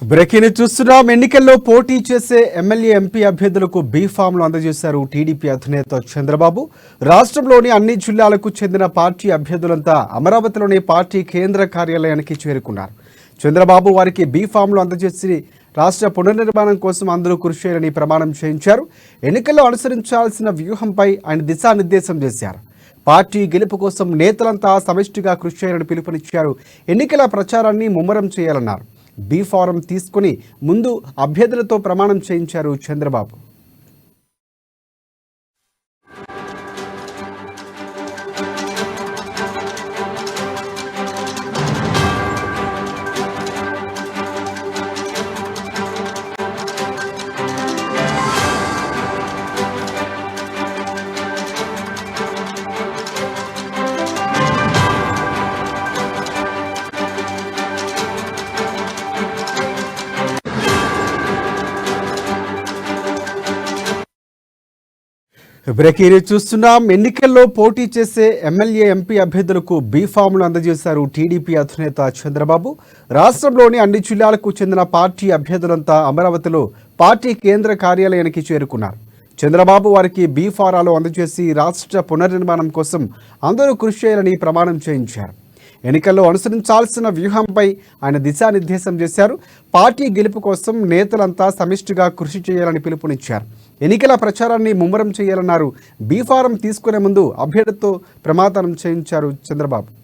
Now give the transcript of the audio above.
Breaking చూస్తున్నాం. ఎన్నికల్లో పోటీ చేసే ఎమ్మెల్యే ఎంపీ అభ్యర్థులకు బీ ఫామ్లు అందజేశారు టీడీపీ అధినేత చంద్రబాబు. రాష్ట్రంలోని అన్ని జిల్లాలకు చెందిన పార్టీ అభ్యర్థులంతా అమరావతిలోని పార్టీ కేంద్ర కార్యాలయానికి చేరుకున్నారు. చంద్రబాబు వారికి బీ ఫామ్లు అందజేసి రాష్ట్ర పునర్నిర్మాణం కోసం అందరూ కృషి చేయాలని ప్రమాణం చేయించారు. ఎన్నికల్లో అనుసరించాల్సిన వ్యూహంపై ఆయన దిశానిర్దేశం చేశారు. పార్టీ గెలుపు కోసం నేతలంతా సమిష్టిగా కృషి చేయాలని పిలుపునిచ్చారు. ఎన్నికల ప్రచారాన్ని ముమ్మరం చేయాలన్నారు. బీ ఫారం తీసుకుని ముందు అభ్యర్థులతో ప్రమాణం చేయించారు చంద్రబాబు. బ్రేకింగ్ చూస్తున్నాం. ఎన్నికల్లో పోటీ చేసే ఎమ్మెల్యే ఎంపీ అభ్యర్థులకు బీ ఫామ్లు అందజేశారు టీడీపీ అధినేత చంద్రబాబు. రాష్ట్రంలోని అన్ని జిల్లాలకు చెందిన పార్టీ అభ్యర్థులంతా అమరావతిలో పార్టీ కేంద్ర కార్యాలయానికి చేరుకున్నారు. చంద్రబాబు వారికి బీ ఫారాలు అందజేసి రాష్ట్ర పునర్నిర్మాణం కోసం అందరూ కృషి చేయాలని ప్రమాణం చేయించారు. ఎన్నికల్లో అనుసరించాల్సిన వ్యూహంపై ఆయన దిశానిర్దేశం చేశారు. పార్టీ గెలుపు కోసం నేతలంతా సమిష్టిగా కృషి చేయాలని పిలుపునిచ్చారు. ఎన్నికల ప్రచారాన్ని ముమ్మరం చేయాలన్నారు. బీ ఫారం తీసుకునే ముందు అభ్యర్థితో ప్రమాణం చేయించారు చంద్రబాబు.